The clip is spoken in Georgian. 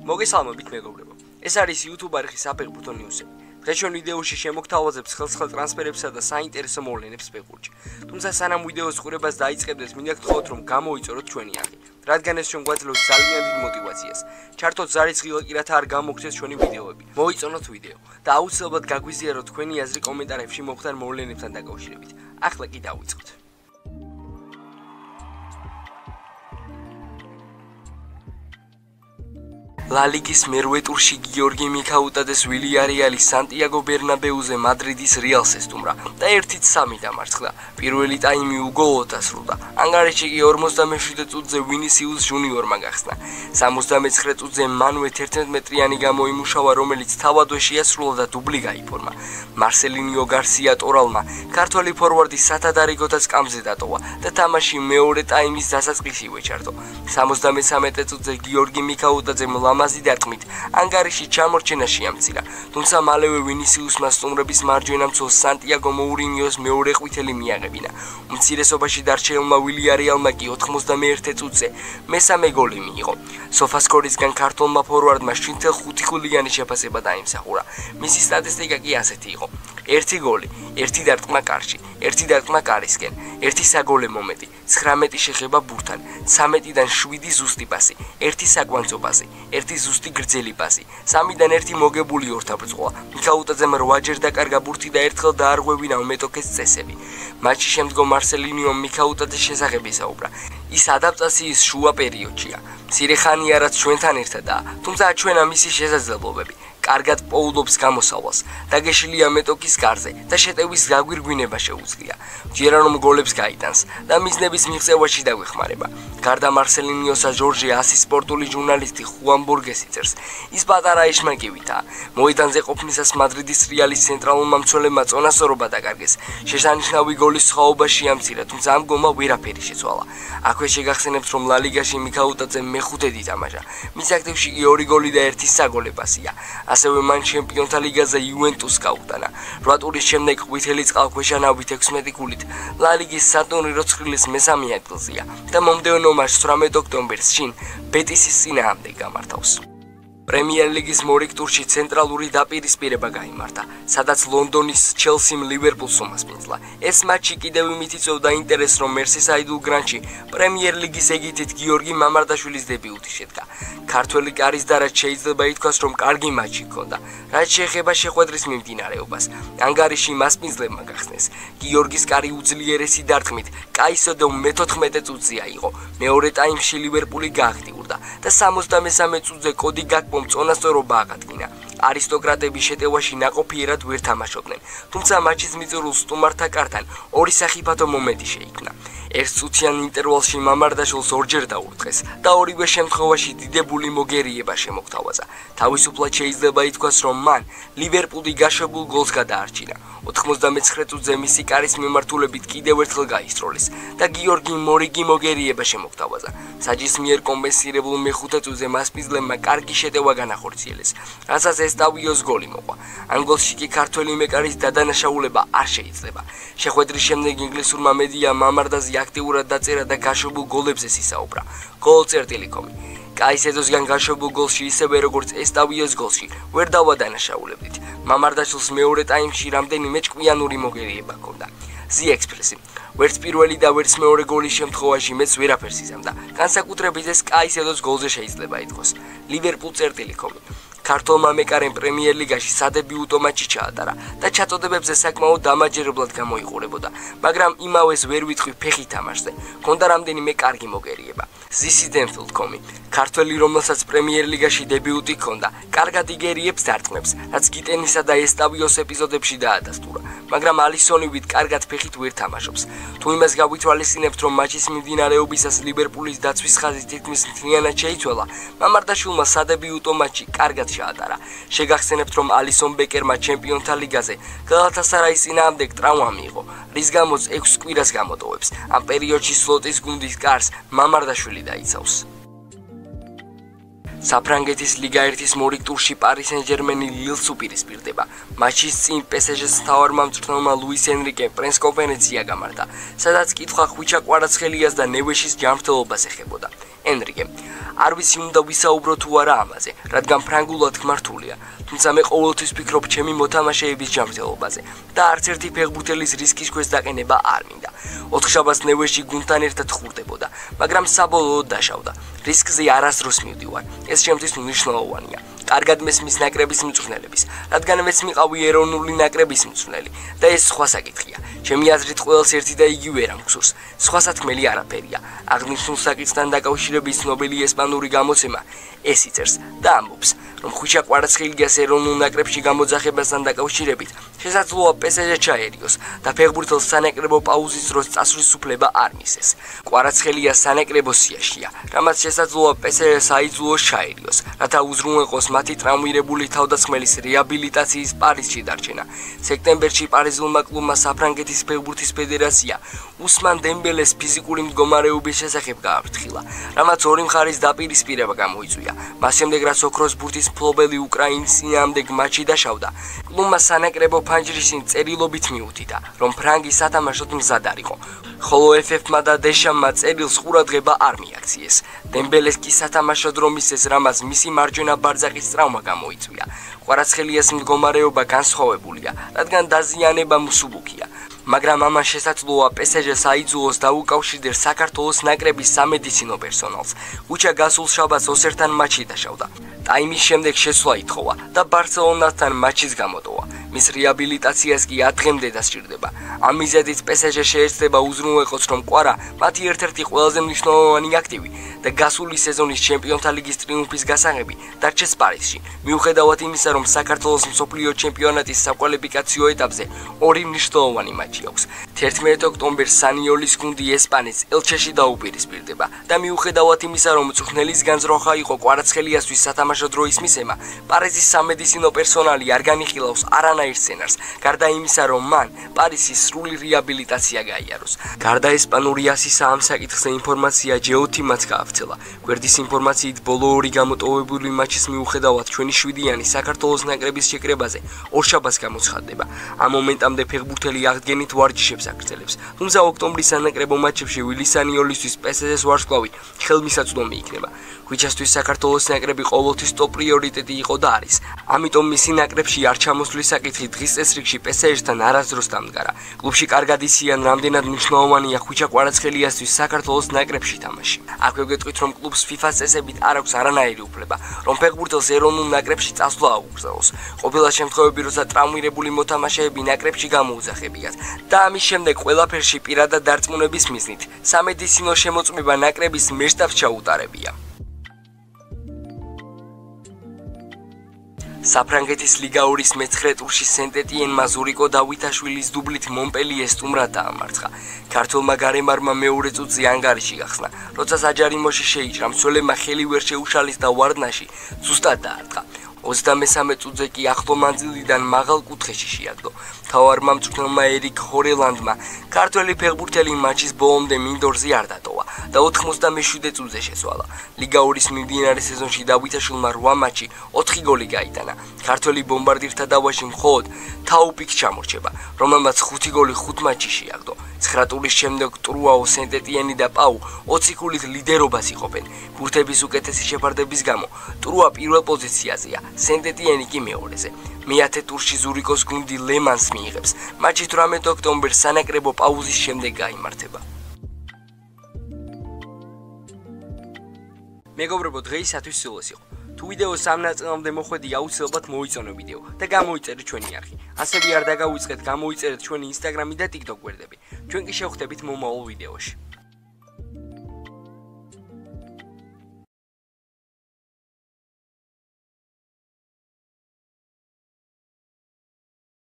მოგესალმებით მეგობრებო. ეს არის YouTube არხი საფეხბურთო ნიუსები. დღეს ჩვენ ვიდეოში შემოგთავაზებთ ხელსხელ ტრანსფერებსა და საინტერესო მოვლენებს ფეხბურთში. თუმცა სანამ ვიდეოს ყურებას დაიწყებდეთ, მინდა გთხოვოთ რომ გამოიწოროთ ჩვენი არხი, რადგან ეს ჩვენ გვაძლევს ძალიან დიდ мотивაციას. ჩართოთ ზარისხილ კი რათა არ გამოგცეს ჩვენი ვიდეოები. მოიწონოთ ვიდეო და აუცილებლად გაგვიზიაროთ თქვენი აზრი კომენტარებში მოხდარ მოვლენებთან დაკავშირებით. ახლა კი დავიწყოთ. La Ligis მერვე ტურში გიორგი მიქაუტაძეს ვილიარეალი სანტიაგო ბერნაბეუზე მადრიდის რეალს ესტუმრა და 1-3 დამარცხდა. პირველი ტაიმი უგოლოდ დასრულდა. ანგარიში კი 47 წუთზე ვინისიუს ჟუნიორმა გახსნა. 79 წუთზე მანუე 11 მეტრიანი გამოიმუშავა, რომელიც თავადვე შეასრულა და დუბლი გაიფორმა. მარსელინიო გარსია ტორალმა ქართველი ფორვარდი სათადარიგოთა სკამზე დატოვა და თამაში მეორე ტაიმის დასაწყისივე ჩართო. 73 წუთზე გიორგი მიქაუტაძე ლამაზი დარტყმით ანგარიში ჩამორჩენა შეამცირა, თუმცა მალევე ვინისიუსმა სტუმრების მარჯვენა მცველს სანტიაგო მოურინიოს მეორე ყვითელი მიაღებინა. უმცირესობაში დარჩენილმა ვილიარეალმა კი 91 წუთზე მესამე გოლი მიიღო. სოფასკორისგან ქართველმა ფორვარდმა 7.5 გოლიანი შეფასება დაიმსახურა. მისი სტატისტიკა კი ასეთი იყო: 1 გოლი, 1 დარტყმა კარში, 1 დარტყმა კარისკენ, 1 საგოლე მომენტი, 19 შეხება ბურთთან, 13-დან 7 ზუსტი პასი, 1 საკვანძო პასი, 1 ზუსტი გრძელი პასი, 3-დან 1 მოგებული ორთაბრძოლა. მიქაუტაძემ 8ჯერ დაკარგა ბურთი და ერთხელ დაარღვევინა უმეტოქეს წესები. მატჩის შემდგომ მარსელინიომ მიქაუტაძეს შესახებ ისაუბრა. ის ადაპტაციის შუა პერიოდშია. მცირე ხანია რაც ჩვენთან ერთადაა, თუმცა ჩვენა მისი შესაძლებლობები. კარგად პოულობს გამოსავალს, დაგეშლია მეტოქის კარზე და შეტევის გაგვირგვინება შეუძლია. ჯერა რომ გოლებს გაიტანს და მიზნების მიღწევაში დაგვეხმარება. გარდა მარსელინიოსა ჟორჟი ასი სპორტული ჟურნალისტი ხუან ბორგესი წერს. ის პატარა ეშმაკივითაა. მოედანზე ყოფნისას მადრიდის რეალის ცენტრალურმა მცველებმა წონასწორობა დაკარგეს. შესანიშნავი გოლის სხვაობა შეამცირა, თუმცა ამ გოლმა ვერაფერი შეცვალა. აქვე შეგახსენებთ, რომ ლა ლიგაში მიქაუტაძემ მეხუთედ ითამაშა. მის აქტივში კი 2 გოლი და 1 საგოლე პასია. ასევე მან ჩემპიონთა ლიგაზე იუვენტუსს გაუტანა. 8 ტურის შემდეგ ყვითელი წყალქვეშა ნავით 16 გოლით ლა ლიგის სატურნირო ცხრილის მესამე ადგილზეა და მომდევნო მატჩს 18 ოქტომბერს შინ ბეტისის წინააღმდეგ გამართავს. პრემიერ ლიგის მორიგ ტურში ცენტრალური დაპირისპირება გაიმართა, სადაც ლონდონის ჩელსიმ ლივერპულს უმასპინძლა. ეს მატჩი კიდევ იმით იწვევდა ინტერესს, რომ მერსისაიდულ გრანჩი პრემიერ ლიგის ეგითით გიორგი მამარდაშვილის დებიუტი შედგა. ქართველი კარის დარად შეიძლება ითქვას, რომ კარგი მატჩი ჰქონდა, რაც შეეხება შეხვედრის მიმდინარეობას. ანგარიში მასპინძლებმა გახსნეს. გიორგის კარი უძლიერესი დარტყმით კაისოდო მე-14 წუთზე აიღო. მეორე ტაიმში ლივერპული გააქტიურდა და 73 წუთზე კოდი გაკპომ წონასწორობა აღადგინა. არისტოკრატები შეტევაში ნაყოფიერად ვერ თამაშობდნენ, თუმცა მატჩის მიწურულს სტუმართა კართან 2 სახიფათო მომენტი შეიქმნა. 1 წუთიან ინტერვალში მამარდაშვილს 2ჯერ დაურტყეს და ორივე შემთხვევაში დიდებული მოგერიება შემოგთავაზა. თავისუფლად შეიძლება ითქვას, რომ მან ლივერპული გაშვებულ გოლს გადაარჩინა. 99 წუთზე მისი კარის მიმართულებით კიდევ ერთხელ გაისროლეს და გიორგი მორიგი მოგერიება შემოგთავაზა. საჯისმიერ კომპენსირებულ მე-5 წუთზე მასპინძლებმა კარგი შეტევა განახორციელეს, რასაც ესტავიოს გოლი მოყვა. ამ გოლში კი ქართველი მეკარის დადანაშაულება არ შეიძლება. შეხვედრის შემდეგ ინგლისურმა მედიამ მამარდაზე აქტიურად დაწერა და გაშვებულ გოლებზე ისაუბრა. Goal.com კაისედოსგან გაშვებულ გოლში ისევე როგორც ესტავიოს გოლში ვერ დავადანაშაულებდით. მამარდაშვილს მეორე ტაიმში რამდენიმე ჭკვიანური მოგერიება ჰქონდა. The Express ვერც პირველი და ვერც მეორე გოლის შემთხვევაში მეც ვერაფერს იზამდა. განსაკუთრებით ეს კაისედოს გოლზე შეიძლება ითქვას. Liverpool.com ქართულმა მეკარემ პრემიერ ლიგაში სადებიუტო მატჩი ჩაატარა და ჩაწოდებებზე საკმაოდ დამაჯერებლად გამოიყურებოდა, მაგრამ იმავეს ვერ ვიტყვი ფეხი თამაშზე. ჰქონდა რამდენიმე კარგი მოგერიება. This.com ქართველი, რომელსაც პრემიერ ლიგაში დებიუტი ჰქონდა, კარგად იგერიებს დარტყმებს, რაც გიტენისა და ესტავიოს ეპიზოდებში დაადასტურა, მაგრამ ალისონივით კარგად ფეხით ვერ თამაშობს. თუ იმას გავითვალისწინებთ, რომ მატჩის მიმდინარეობისას ლივერპულის დაცვის ხაზი თითქმის მთლიანად შეიცვალა, მამარდაშვილმა სადებიუტო მატჩი კარგად შეატარა. შეგახსენებთ, რომ ალისონ ბეკერმა ჩემპიონთა ლიგაზე გალათასარაის წინააღმდეგ ტრავმა მიიღო, რის გამოც 6 კვირას გამოტოვებს. ამ პერიოდში სლოტის გუნდის კარს მამარდაშვილი დაიცავს. საფრანგეთის ლიგა 1-ის მორიგ ტურში პარი სენ-ჟერმენი ლილს უპირისპირდება. მატჩის წინ PSG-ს მთავარმა მწვრთნელმა ლუის ენრიკემ პრეს-კონფერენცია გამართა, სადაც კითხვა ხვიჩა კვარაცხელიას და ნევეშის ჯანმრთელობას ეხებოდა. ენრიკემ არ ვიცი უნდა ვისაუბრო თუ არა ამაზე, რადგან ფრანგულად გმართულია. თუმცა მე ყოველთვის ვფიქრობ ჩემი მოთამაშეების ჯანმრთელობაზე და არც ერთი ფეხბურთელის რისკის ქვეშ დაყენება არ მინდა. 4 შაბათს ნევეში გუნდთან ერთად ხურდებოდა, მაგრამ საბოლოოდ დაშავდა. რისკზე არასდროს მივდივარ. ეს ჩემთვის მნიშვნელოვანია. კარგად მესმის ნაკრების მწვრთნელების, რადგან მეც მიყავი ეროვნული ნაკრების მწვრთნელი და ეს სხვა საკითხია. ჩემი აზრით ყველას ერთი და იგივე რამ გსურს. სხვა სათქმელი არაფერია. აღნიშნულ საკითხთან დაკავშირების ცნობილი ესპანური გამოცემა ეს იწერს და ამბობს, რომ ხვიჩა კვარაცხელიას ეროვნულ ნაკრებში გამოძახებასთან დაკავშირებით შესაძლოა PSG ჩაერიოს და ფეხბურთელს სანაკრებო პაუზის დროს წასვლის უფლება არ მისცეს. კვარაცხელია სანაკრებო სიაშია, რამაც შესაძლოა PSG-ს აიძულოს ჩაერიოს, რათა უზრუნველყოს მათი ტრავმირებული თავდასხმელის რეაბილიტაციის პარიზში დარჩენა. სექტემბერში პარიზულმა კლუბმა საფრანგეთის ფეხბურთის ფედერაცია უსმან დემბელეს ფიზიკური მდგომარეობის შესახებ გააფრთხილა, რამაც ორი მხარის დაპირისპირება გამოიწვია. მას შემდეგ რაც ოქროს ბურთის მფლობელი უკრაინის წინააღმდეგ მატჩი დაშავდა, კლუბმა სანაკრებო ფანჯრისინ წერილობით მიუთითა, რომ ფრანგი სათამაშოდ მზად არ იყო, ხოლო FF-მა და დეშამმა წერილს ყურადღება არ მიაქციეს. დემბელეს კი სათამაშოდ რომ მისცეს, რამაც მისი მარჯვენა ბარძაყის ტრავმა გამოიწვია. კვარაცხელიას მდგომარეობა განსხვავებულია, რადგან დაზიანება მსუბუქია. მაგრამ ამან შესაძლოა PSG-ს აიძულოს დაუკავშირდეს საქართველოს ნაკრების სამედიცინო პერსონალს. ხვიჩა გასულ შაბათს ოსერთან მატჩში დაშავდა. ტაიმის შემდეგ შეცვლა ითხოვა და ბარსელონასთან მატჩის გამოტოვა. მის რეაბილიტაციას კი 10 დღემდე დასჭირდება. ამ მიზეზით PSG შეეცდება უზრუნველყოს, რომ კვარა მათი ერთ-ერთი ყველაზე მნიშვნელოვანი აქტივი და გასული სეზონის ჩემპიონთა ლიგის ტრიუმფის გასაღები დარჩეს პარიზში. მიუხედავად იმისა, რომ საქართველოს მსოფლიო ჩემპიონატის საკვალიფიკაციო ეტაპზე ორი მნიშვნელოვანი მატჩი აქვს. 11 ოქტომბერს სანიოლის გუნდი ესპანეთს ელჩეში დაუპირისპირდება და მიუხედავად იმისა, რომ მწვრთნელის განზრახვა იყო კვარაცხელიასთვის სათამაშო დროის მისცემა, პარიზის სამედიცინო პერსონალი არ განიხილავს არანაირ სცენარს, გარდა იმისა, რომ მან პარიზის სრული რეაბილიტაცია გაიაროს. გარდა ესპანური ასისა ამ საკითხზე ინფორმაცია ჯეოთიმაც გაავრცელა. გვერდის ინფორმაციით ბოლო ორი გამოტოვებული მატჩის მიუხედავად ჩვენი 7-იანი საქართველოს ნაკრების შეკრებაზე ორშაბათს გამოცხადდება. ამ მომენტამდე ფეხბურთელი აღდგენით ვარჯიშებს აგრძელებს, თუმცა ოქტომბრის სანაკრებო მატჩებში ვილისანიოლისთვის PSG-ს ვარსკვლავი ხელმისაწვდომი იქნება. ხვიჩასთვის საქართველოს ნაკრები ყოველთვის ტოპ პრიორიტეტი იყო და არის. ამიტომ მისი ნაკრებში არ ჩამოსვლის საკითხი დღის წესრიგში PSG-სთან არასდროს დამდგარა. კლუბში კარგად იციან, რამდენად მნიშვნელოვანია ხვიჩა კვარაცხელიასთვის საქართველოს ნაკრებში თამაში. აქვე გეტყვით, რომ კლუბს FIFA-ს წესებით არ აქვს არანაირი უფლება, რომ ფეხბურთელს ეროვნულ ნაკრებში წასვლა აუგზავნოს. ყოფილა შემთხვევები, როცა ტრავმირებული მოთამაშეები ნაკრებში გამოუძახებიათ და ამის შემდეგ ყველაფერში პირადად დარწმუნების მიზნით სამედიცინო შემოწმება ნაკრების მესტაფს ჩაუტარებია. საფრანგეთის ლიგა 2-ის მე-9 ტურში სენტ-ეტიენმა ზურიკო დავითაშვილის დუბლით მონპელიეს სტუმრად დაამარცხა. ქართველმა გარემარმა მეორე წუთზე ანგარიში გახსნა, როცა საჯარიმოში შეიჭრა, მცველებმა ხელი ვერ შეუშალის და ვარდნაში ზუსტად დაარტყა. 23 წუთზე კი ახლო მანძილიდან მაღალ კუთხეში შეაგდო. მთავარმა მწვრთნელმა ერიკ ჰორელანდმა ქართველი ფეხბურთელი მატჩის ბოლომდე მინდორზე არ დატოვა და 97 წუთზე შეცვალა. ლიგა 2-ის მიმდინარე სეზონში დავითაშვილმა 8 მატჩი 4 გოლი გაიტანა. ქართველი ბომბარდირთა დავაში მხოლოდ თაუპიკ ჩამორჩება, რომელმაც 5 გოლი 5 მატჩში შეაგდო. 9 ტურის შემდეგ ტრუაო, სენტ-ეტიენი და პაუ 20 ქულით ლიდერობას იყოფენ. ბურთების უკეთესი შეფარდების გამო ტრუა პირველ პოზიციაზეა, სენტ-ეტიენი კი მეორეზე. მე-10 ტურში ზურიკოს გუნდი ლემანს მიიღებს. მატჩი 18 ოქტომბერს სანაკრებო პაუზის შემდეგ გაიმართება. მეგობრებო, დღეისათვის სულს იყო. თუ ვიდეოს ამ ნაწილამდე მოხვედი, აუცილებლად მოიწონო ვიდეო და გამოიწერეთ ჩვენი არხი. ასევე არ დაგავიწყეთ, გამოიწერეთ ჩვენი Instagram-ი და TikTok გვერდები. ჩვენ კი შევხვდებით მომავალ ვიდეოში.